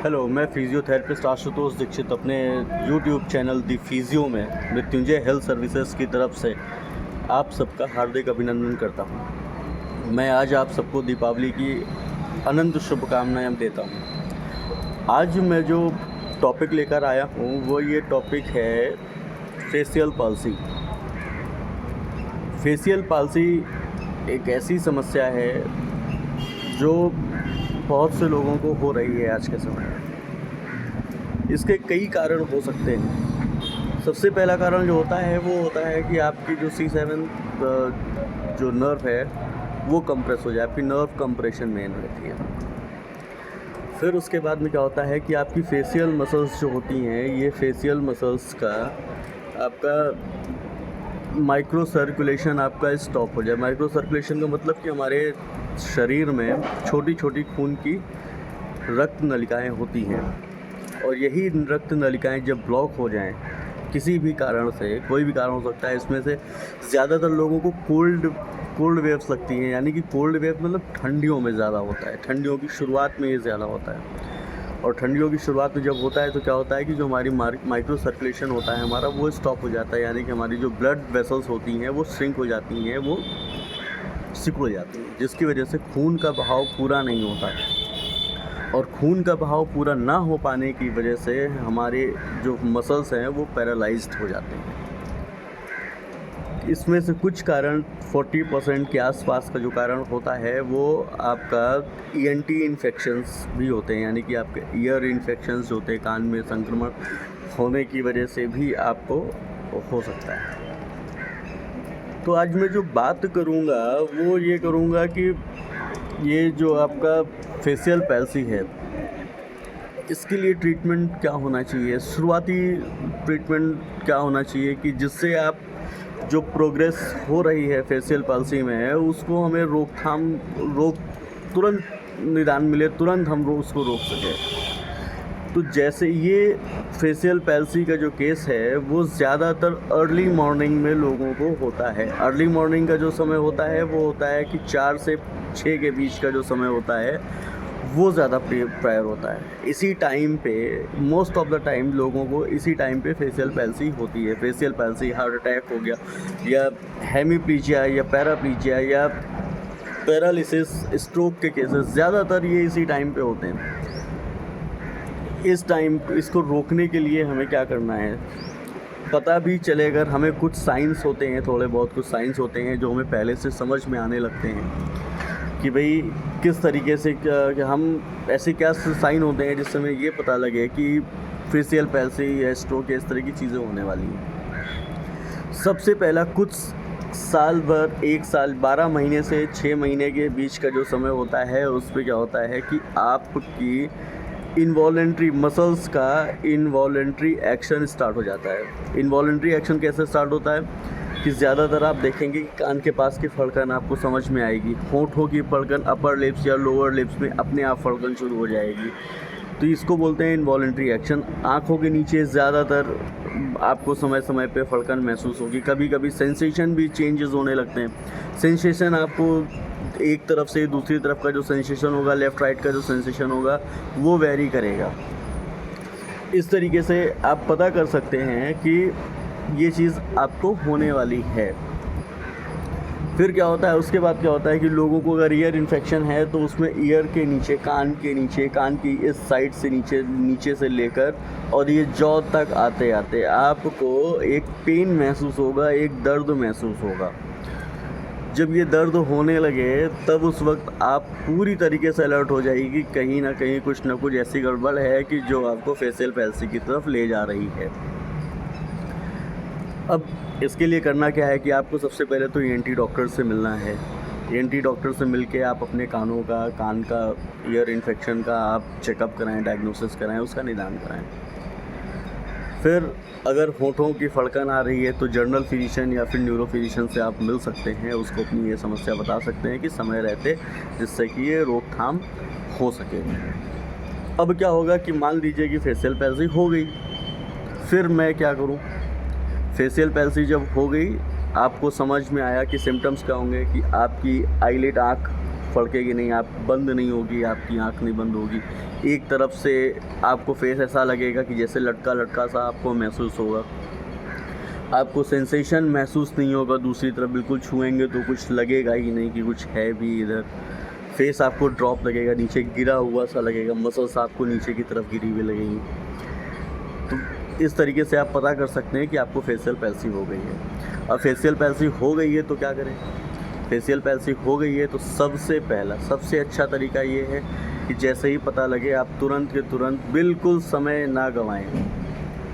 Hello, मैं physiotherapist Ashutosh Dixit अपने YouTube channel दी physio में मृत्युंजय हेल्थ सर्विसेज की तरफ से आप सबका हार्दिक अभिनंदन करता हूं। मैं आज आप सबको दीपावली की अनंत शुभकामनाएं देता हूं। आज मैं जो टॉपिक लेकर आया हूं वो ये टॉपिक है फेशियल पाल्सी। फेशियल पाल्सी एक ऐसी समस्या है जो बहुत से लोगों को हो रही है आज के समय में। इसके कई कारण हो सकते हैं। सबसे पहला कारण जो होता है वो होता है कि आपकी जो C7 जो नर्व है वो कंप्रेस हो जाए, आपकी नर्व कंप्रेशन मेन रहती है। फिर उसके बाद में क्या होता है कि आपकी फेशियल मसल्स जो होती हैं, ये फेशियल मसल्स का आपका माइक्रो सर्कुलेशन आपका स्टॉप हो जाए। माइक्रो सर्कुलेशन का मतलब कि हमारे शरीर में छोटी छोटी खून की रक्त नलिकाएं होती हैं, और यही रक्त नलिकाएं जब ब्लॉक हो जाएं किसी भी कारण से, कोई भी कारण हो सकता है, इसमें से ज़्यादातर लोगों को कोल्ड वेव्स लगती हैं। यानी कि कोल्ड वेव मतलब ठंडियों में ज़्यादा होता है, ठंडियों की शुरुआत में ये ज़्यादा होता है। और ठंडियों की शुरुआत में जब होता है तो क्या होता है कि जो हमारी माइक्रो सर्कुलेशन होता है हमारा, वो स्टॉप हो जाता है। यानी कि हमारी जो ब्लड वेसल्स होती हैं वो श्रिंक हो जाती हैं, वो सिकुड़ जाती हैं, जिसकी वजह से खून का बहाव पूरा नहीं होता है। और खून का बहाव पूरा ना हो पाने की वजह से हमारे जो मसल्स हैं वो पैरालाइज्ड हो जाते हैं। इसमें से कुछ कारण 40% के आसपास का जो कारण होता है वो आपका ENT इन्फेक्शंस भी होते हैं। यानी कि आपके ईयर इन्फेक्शंस होते हैं, कान में संक्रमण होने की वजह से भी आपको हो सकता है। तो आज मैं जो बात करूँगा वो ये करूँगा कि ये जो आपका फेशियल पैल्सी है, इसके लिए ट्रीटमेंट क्या होना चाहिए, शुरुआती ट्रीटमेंट क्या होना चाहिए कि जिससे आप जो प्रोग्रेस हो रही है फेशियल पैल्सी में उसको हमें तुरंत निदान मिले, तुरंत हम उसको रोक सकें। तो जैसे ये फेशियल पैल्सी का जो केस है वो ज़्यादातर अर्ली मॉर्निंग में लोगों को होता है। अर्ली मॉर्निंग का जो समय होता है वो होता है कि 4 से 6 के बीच का जो समय होता है वो ज़्यादा प्रायर होता है। इसी टाइम पे मोस्ट ऑफ द टाइम लोगों को इसी टाइम पे फेशियल पैल्सी होती है। फेशियल पैल्सी, हार्ट अटैक हो गया, या हेमीप्लीजिया या पैराप्लीजिया या पैरालिसिस, स्ट्रोक के केसेस ज़्यादातर ये इसी टाइम पे होते हैं। इस टाइम इसको रोकने के लिए हमें क्या करना है, पता भी चले अगर हमें कुछ साइंस होते हैं, थोड़े बहुत कुछ साइंस होते हैं जो हमें पहले से समझ में आने लगते हैं कि भाई किस तरीके से कि हम ऐसे क्या साइन होते हैं जिससे हमें ये पता लगे कि फेशियल पैल्सी या स्ट्रोक या इस तरह की चीज़ें होने वाली हैं। सबसे पहला कुछ साल भर, 1 साल 12 महीने से 6 महीने के बीच का जो समय होता है उस पर क्या होता है कि आपकी इनवॉलेंट्री मसल्स का इनवॉलेंट्री एक्शन स्टार्ट हो जाता है। इनवॉलेंट्री एक्शन कैसे स्टार्ट होता है कि ज़्यादातर आप देखेंगे कि कान के पास की फड़कन आपको समझ में आएगी, होठों की फड़कन अपर लिप्स या लोअर लिप्स में अपने आप फड़कन शुरू हो जाएगी। तो इसको बोलते हैं इनवॉलेंट्री एक्शन। आँखों के नीचे ज़्यादातर आपको समय समय पे फड़कन महसूस होगी। कभी कभी सेंसेशन भी चेंजेस होने लगते हैं। सेंसेशन आपको एक तरफ से दूसरी तरफ का जो सेंसेशन होगा, लेफ़्ट राइट का जो सेंसेशन होगा वो वेरी करेगा। इस तरीके से आप पता कर सकते हैं कि ये चीज़ आपको होने वाली है। फिर क्या होता है, उसके बाद क्या होता है कि लोगों को अगर ईयर इन्फेक्शन है तो उसमें ईयर के नीचे, कान के नीचे, कान की इस साइड से नीचे से लेकर और ये जॉ तक आते आते आपको एक पेन महसूस होगा, एक दर्द महसूस होगा। जब ये दर्द होने लगे तब उस वक्त आप पूरी तरीके से अलर्ट हो जाएगी, कहीं ना कहीं कुछ ना कुछ ऐसी गड़बड़ है कि जो आपको फेशियल पैल्सी की तरफ ले जा रही है। अब इसके लिए करना क्या है कि आपको सबसे पहले तो ENT डॉक्टर से मिलना है। ENT डॉक्टर से मिलके आप अपने कान का ईयर इन्फेक्शन का आप चेकअप कराएं, डायग्नोसिस कराएं, उसका निदान कराएं। फिर अगर होठों की फड़कन आ रही है तो जर्नल फिजिशियन या फिर न्यूरो फिजिशियन से आप मिल सकते हैं, उसको अपनी ये समस्या बता सकते हैं कि समय रहते, जिससे कि ये रोकथाम हो सके। अब क्या होगा कि मान लीजिए कि फेशियल पैल्सी हो गई, फिर मैं क्या करूं? फेशियल पैल्सी जब हो गई, आपको समझ में आया कि सिम्टम्स क्या होंगे कि आपकी आईलिड, आँख फड़केगी नहीं, आप बंद नहीं होगी, आपकी आँख नहीं बंद होगी। एक तरफ से आपको फेस ऐसा लगेगा कि जैसे लटका लटका सा आपको महसूस होगा, आपको सेंसेशन महसूस नहीं होगा। दूसरी तरफ बिल्कुल छुएंगे तो कुछ लगेगा ही नहीं कि कुछ है भी इधर। फेस आपको ड्रॉप लगेगा, नीचे गिरा हुआ सा लगेगा, मसल्स आपको नीचे की तरफ गिरी हुई लगेंगी। तो इस तरीके से आप पता कर सकते हैं कि आपको फेशियल पैल्सी हो गई है। अब फेशियल पैल्सी हो गई है तो क्या करें? फेशियल पैल्सी हो गई है तो सबसे पहला सबसे अच्छा तरीका ये है कि जैसे ही पता लगे आप तुरंत के तुरंत बिल्कुल समय ना गंवाएं।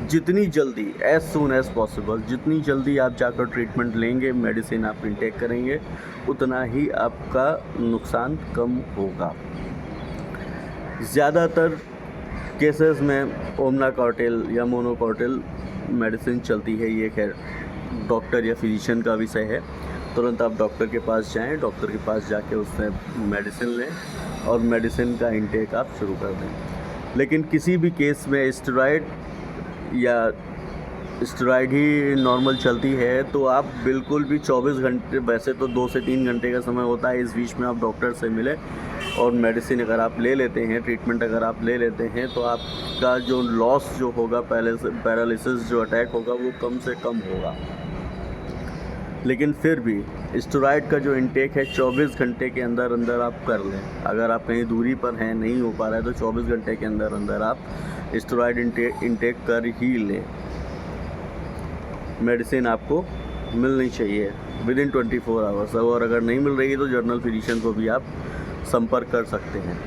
जितनी जल्दी एज़ सून एज़ पॉसिबल जितनी जल्दी आप जाकर ट्रीटमेंट लेंगे, मेडिसिन आप इंटेक करेंगे, उतना ही आपका नुकसान कम होगा। ज़्यादातर केसेस में ओमनाकॉर्टिल या मोनोकॉर्टिल मेडिसिन चलती है। ये खैर डॉक्टर या फिजिशियन का विषय है। तुरंत आप डॉक्टर के पास जाएं, डॉक्टर के पास जाके उससे मेडिसिन लें और मेडिसिन का इंटेक आप शुरू कर दें। लेकिन किसी भी केस में स्टेरॉइड ही नॉर्मल चलती है तो आप बिल्कुल भी 24 घंटे, वैसे तो 2 से 3 घंटे का समय होता है, इस बीच में आप डॉक्टर से मिले और मेडिसिन अगर आप ले लेते हैं, ट्रीटमेंट अगर आप ले लेते हैं तो आपका जो लॉस जो होगा, पैरालिसिस जो अटैक होगा वो कम से कम होगा। लेकिन फिर भी स्टेरॉइड का जो इंटेक है 24 घंटे के अंदर अंदर आप कर लें। अगर आप कहीं दूरी पर हैं, नहीं हो पा रहा है तो 24 घंटे के अंदर अंदर आप स्टेरॉइड इंटेक कर ही लें। मेडिसिन आपको मिलनी चाहिए विदिन 24 आवर्स, और अगर नहीं मिल रही है तो जर्नल फिजिशियन को भी आप संपर्क कर सकते हैं।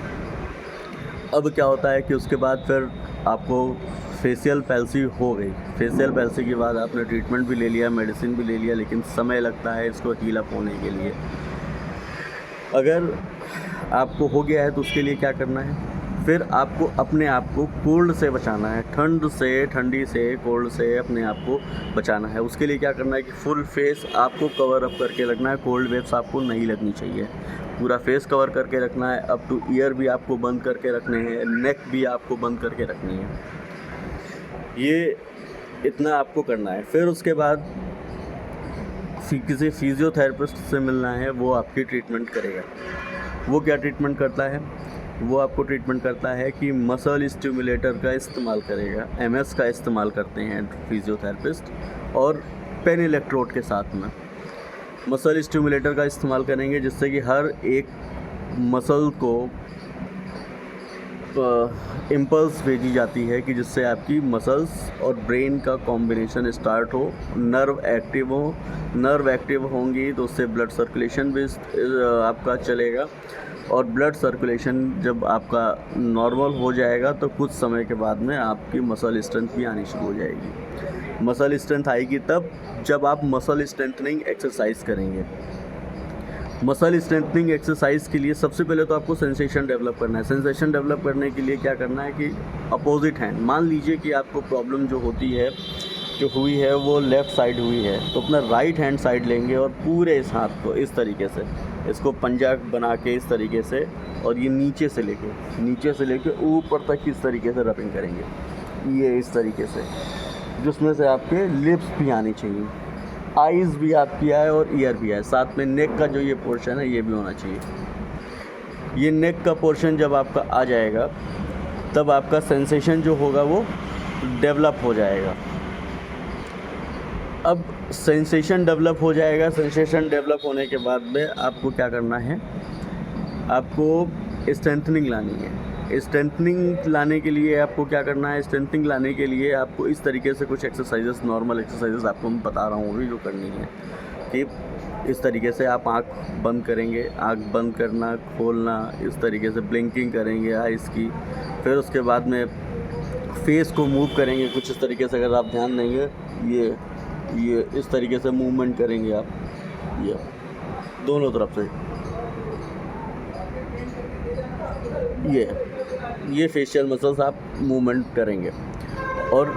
अब क्या होता है कि उसके बाद फिर आपको फेशियल पैल्सी हो गई। फेशियल पैल्सी के बाद आपने ट्रीटमेंट भी ले लिया, मेडिसिन भी ले लिया, लेकिन समय लगता है इसको हील अप होने के लिए। अगर आपको हो गया है तो उसके लिए क्या करना है? फिर आपको अपने आप को कोल्ड से बचाना है, ठंडी से कोल्ड से अपने आप को बचाना है। उसके लिए क्या करना है कि फुल फेस आपको कवर अप करके रखना है। कोल्ड वेव्स आपको नहीं लगनी चाहिए, पूरा फेस कवर करके रखना है। अप टू ईयर भी आपको बंद करके रखने हैं, नेक भी आपको बंद करके रखनी है। ये इतना आपको करना है। फिर उसके बाद किसी फिजियोथेरेपिस्ट से मिलना है, वो आपकी ट्रीटमेंट करेगा। वो क्या ट्रीटमेंट करता है? वो आपको ट्रीटमेंट करता है कि मसल स्टिमुलेटर का इस्तेमाल करेगा। एमएस का इस्तेमाल करते हैं फिजियोथेरेपिस्ट, और पेन इलेक्ट्रोड के साथ में मसल स्टिमुलेटर का इस्तेमाल करेंगे, जिससे कि हर एक मसल को इम्पल्स भेजी जाती है कि जिससे आपकी मसल्स और ब्रेन का कॉम्बिनेशन स्टार्ट हो, नर्व एक्टिव होंगी तो उससे ब्लड सर्कुलेशन भी आपका चलेगा। और ब्लड सर्कुलेशन जब आपका नॉर्मल हो जाएगा तो कुछ समय के बाद में आपकी मसल स्ट्रेंथ भी आनी शुरू हो जाएगी। मसल स्ट्रेंथ आएगी तब जब आप मसल स्ट्रेंथनिंग एक्सरसाइज करेंगे। मसल स्ट्रेंथनिंग एक्सरसाइज के लिए सबसे पहले तो आपको सेंसेशन डेवलप करना है। सेंसेशन डेवलप करने के लिए क्या करना है कि अपोजिट हैंड, मान लीजिए कि आपको प्रॉब्लम जो हुई है वो लेफ़्ट साइड हुई है, तो अपना राइट हैंड साइड लेंगे और पूरे इस हाथ को इस तरीके से, इसको पंजा बना के इस तरीके से, और ये नीचे से लेके ऊपर तक इस तरीके से रबिंग करेंगे, ये इस तरीके से, जिसमें से आपके लिप्स भी आनी चाहिए, आइज़ भी आपकी आए और ईयर भी आए, साथ में नेक का जो ये पोर्शन है ये भी होना चाहिए। ये नेक का पोर्शन जब आपका आ जाएगा तब आपका सेंसेशन जो होगा वो डेवलप हो जाएगा। अब सेंसेशन डेवलप हो जाएगा। सेंसेशन डेवलप होने के बाद में आपको क्या करना है? आपको स्ट्रेंथनिंग लानी है। स्ट्रेंथनिंग लाने के लिए आपको क्या करना है? स्ट्रेंथनिंग लाने के लिए आपको इस तरीके से कुछ एक्सरसाइजेस, नॉर्मल एक्सरसाइजेस आपको मैं बता रहा हूँ अभी जो करनी है, कि इस तरीके से आप आँख बंद करेंगे, आँख बंद करना, खोलना, इस तरीके से ब्लिंकिंग करेंगे आइज़ की। फिर उसके बाद में फेस को मूव करेंगे कुछ इस तरीके से, अगर आप ध्यान देंगे ये इस तरीके से मूवमेंट करेंगे आप, ये दोनों तरफ से, ये फेशियल मसल्स आप मूवमेंट करेंगे। और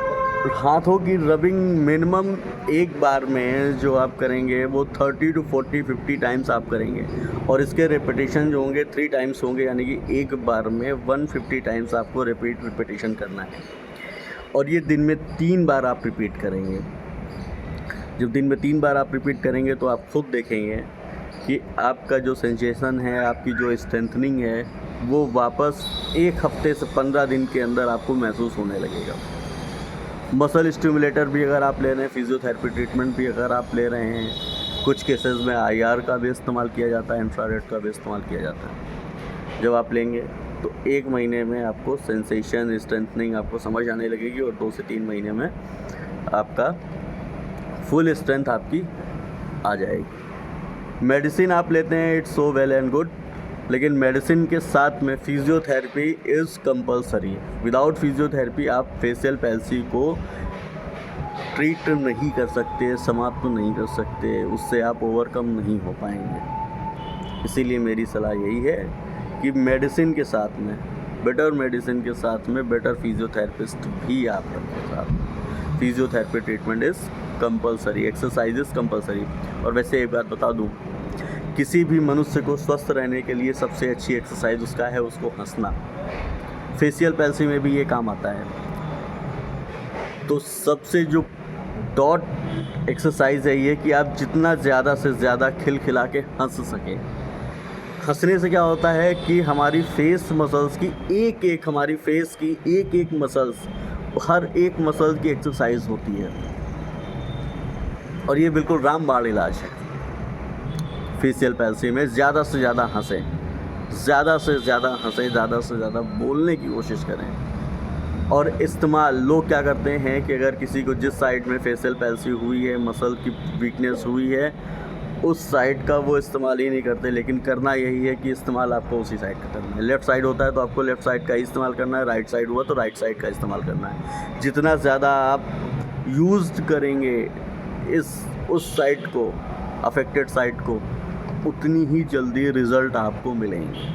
हाथों की रबिंग मिनिमम एक बार में जो आप करेंगे वो 30 to 40 50 टाइम्स आप करेंगे, और इसके रिपीटेशन जो होंगे 3 टाइम्स होंगे, यानी कि एक बार में 150 टाइम्स आपको रिपीटेशन करना है। और ये दिन में 3 बार आप रिपीट करेंगे। जब दिन में 3 बार आप रिपीट करेंगे तो आप खुद देखेंगे कि आपका जो सेंसेशन है, आपकी जो स्ट्रेंथनिंग है, वो वापस 1 हफ्ते से 15 दिन के अंदर आपको महसूस होने लगेगा। मसल स्टिमुलेटर भी अगर आप ले रहे हैं, फिजियोथेरेपी ट्रीटमेंट भी अगर आप ले रहे हैं, कुछ केसेस में IR का भी इस्तेमाल किया जाता है, इंफ्रारेड का भी इस्तेमाल किया जाता है। जब आप लेंगे तो 1 महीने में आपको सेंसेशन, स्ट्रेंथनिंग आपको समझ आने लगेगी और 2 से 3 महीने में आपका फुल स्ट्रेंथ आपकी आ जाएगी। मेडिसिन आप लेते हैं, it's so well and good, लेकिन मेडिसिन के साथ में physiotherapy is compulsory. Without physiotherapy आप फेशियल पैल्सी को ट्रीट नहीं कर सकते, समाप्त नहीं कर सकते, उससे आप ओवरकम नहीं हो पाएंगे। इसीलिए मेरी सलाह यही है कि मेडिसिन के साथ में, बेटर मेडिसिन के साथ में बेटर फिजियोथेरेपिस्ट भी आप रखें साथ। Physiotherapy treatment is compulsory, exercise is compulsory. और वैसे एक बात बता दूँ, किसी भी मनुष्य को स्वस्थ रहने के लिए सबसे अच्छी एक्सरसाइज उसका है उसको हंसना। फेशियल पैल्सी में भी ये काम आता है। तो सबसे जो डॉट एक्सरसाइज है ये कि आप जितना ज़्यादा से ज़्यादा खिलखिला के हंस सकें। हंसने से क्या होता है कि हमारी फेस मसल्स की हमारी फेस की एक मसल्स, हर एक मसल की एक्सरसाइज होती है और ये बिल्कुल रामबाण इलाज है। फेशियल पैल्सी में ज़्यादा से ज़्यादा हंसें, ज़्यादा से ज़्यादा बोलने की कोशिश करें। और इस्तेमाल, लोग क्या करते हैं कि अगर किसी को जिस साइड में फेशियल पैल्सी हुई है, मसल की वीकनेस हुई है, उस साइड का वो इस्तेमाल ही नहीं करते। लेकिन करना यही है कि इस्तेमाल आपको उसी साइड का करना है। लेफ़्ट साइड होता है तो आपको लेफ़्ट साइड का ही इस्तेमाल करना है, राइट साइड हुआ तो राइट साइड का इस्तेमाल करना है। जितना ज़्यादा आप यूज़ करेंगे उस साइड को, अफेक्टेड साइड को, उतनी ही जल्दी रिज़ल्ट आपको मिलेंगे।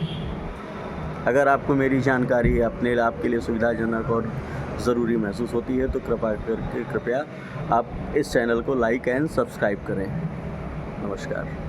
अगर आपको मेरी जानकारी आपके लिए सुविधाजनक और ज़रूरी महसूस होती है तो कृपया आप इस चैनल को लाइक एंड सब्सक्राइब करें। नमस्कार।